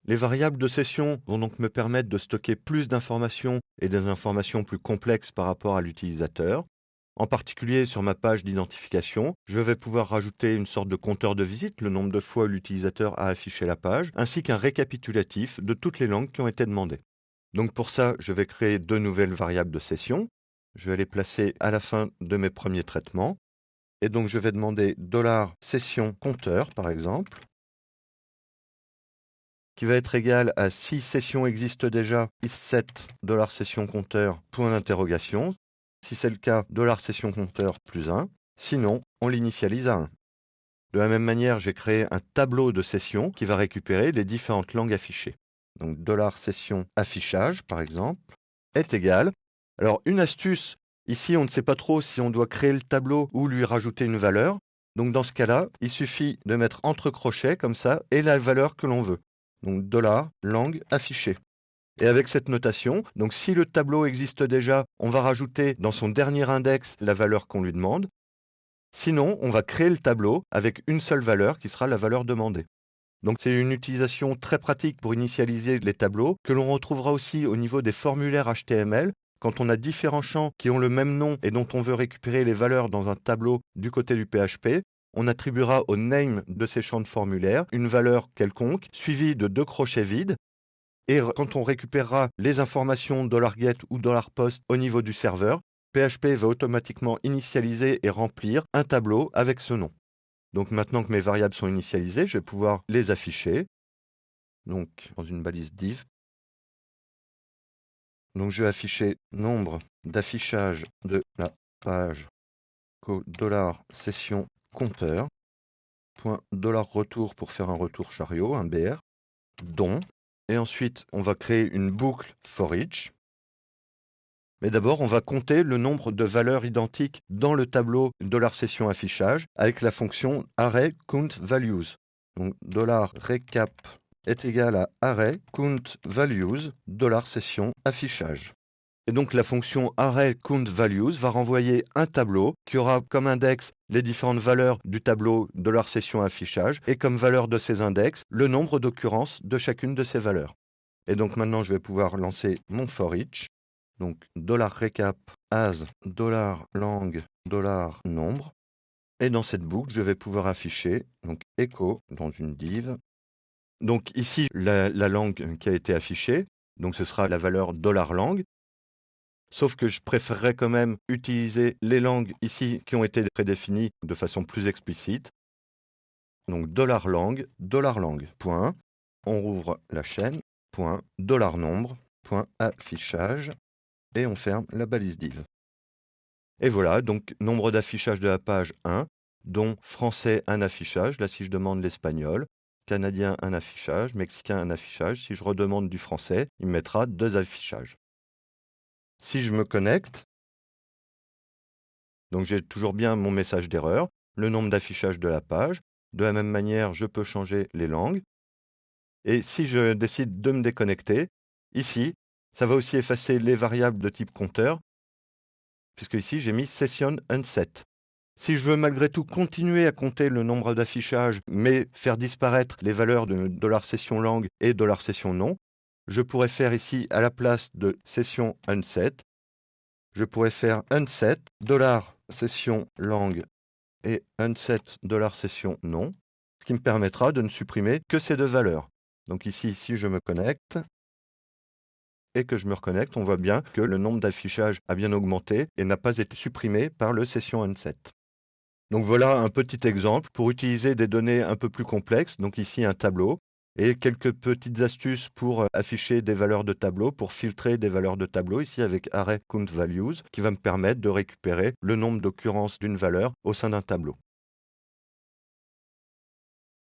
Les variables de session vont donc me permettre de stocker plus d'informations et des informations plus complexes par rapport à l'utilisateur. En particulier sur ma page d'identification, je vais pouvoir rajouter une sorte de compteur de visite, le nombre de fois où l'utilisateur a affiché la page, ainsi qu'un récapitulatif de toutes les langues qui ont été demandées. Donc pour ça, je vais créer deux nouvelles variables de session. Je vais les placer à la fin de mes premiers traitements. Et donc je vais demander $session compteur, par exemple, qui va être égal à si session existe déjà, isSet $session compteur, point d'interrogation. Si c'est le cas, $session compteur plus 1. Sinon, on l'initialise à 1. De la même manière, j'ai créé un tableau de session qui va récupérer les différentes langues affichées. Donc $session affichage, par exemple, est égal. Alors, une astuce, ici, on ne sait pas trop si on doit créer le tableau ou lui rajouter une valeur. Donc, dans ce cas-là, il suffit de mettre entre crochets, comme ça, et la valeur que l'on veut. Donc, $langue affichée. Et avec cette notation, donc si le tableau existe déjà, on va rajouter dans son dernier index la valeur qu'on lui demande. Sinon, on va créer le tableau avec une seule valeur qui sera la valeur demandée. Donc c'est une utilisation très pratique pour initialiser les tableaux que l'on retrouvera aussi au niveau des formulaires HTML. Quand on a différents champs qui ont le même nom et dont on veut récupérer les valeurs dans un tableau du côté du PHP, on attribuera au name de ces champs de formulaire une valeur quelconque suivie de deux crochets vides. Et quand on récupérera les informations $get ou $post au niveau du serveur, PHP va automatiquement initialiser et remplir un tableau avec ce nom. Donc maintenant que mes variables sont initialisées, je vais pouvoir les afficher. Donc dans une balise div. Donc je vais afficher nombre d'affichage de la page $session compteur. Point $retour pour faire un retour chariot, un BR, dont. Et ensuite, on va créer une boucle for each. Mais d'abord, on va compter le nombre de valeurs identiques dans le tableau $session affichage avec la fonction array count values. Donc $recap est égal à array count values $session affichage. Et donc la fonction array count values va renvoyer un tableau qui aura comme index les différentes valeurs du tableau $session affichage et comme valeur de ces index le nombre d'occurrences de chacune de ces valeurs. Et donc maintenant je vais pouvoir lancer mon for each. Donc $recap as $lang $nombre. Et dans cette boucle, je vais pouvoir afficher donc echo dans une div. Donc ici, la langue qui a été affichée, donc ce sera la valeur $lang. Sauf que je préférerais quand même utiliser les langues ici qui ont été prédéfinies de façon plus explicite. Donc $lang, point. On rouvre la chaîne, point, $nombre, point affichage. Et on ferme la balise div. Et voilà, donc nombre d'affichage de la page 1, dont français un affichage, là si je demande l'espagnol, canadien un affichage, mexicain un affichage, si je redemande du français, il me mettra 2 affichages. Si je me connecte, donc j'ai toujours bien mon message d'erreur, le nombre d'affichages de la page, de la même manière je peux changer les langues, et si je décide de me déconnecter, ici, ça va aussi effacer les variables de type compteur, puisque ici j'ai mis session unset. Si je veux malgré tout continuer à compter le nombre d'affichages, mais faire disparaître les valeurs de $session lang et $session non, je pourrais faire ici, à la place de session unset, je pourrais faire unset $session lang et unset $session non, ce qui me permettra de ne supprimer que ces deux valeurs. Donc ici, si je me connecte, et que je me reconnecte, on voit bien que le nombre d'affichages a bien augmenté et n'a pas été supprimé par le session unset. Donc voilà un petit exemple pour utiliser des données un peu plus complexes, donc ici un tableau, et quelques petites astuces pour afficher des valeurs de tableau, pour filtrer des valeurs de tableau, ici avec array count values, qui va me permettre de récupérer le nombre d'occurrences d'une valeur au sein d'un tableau.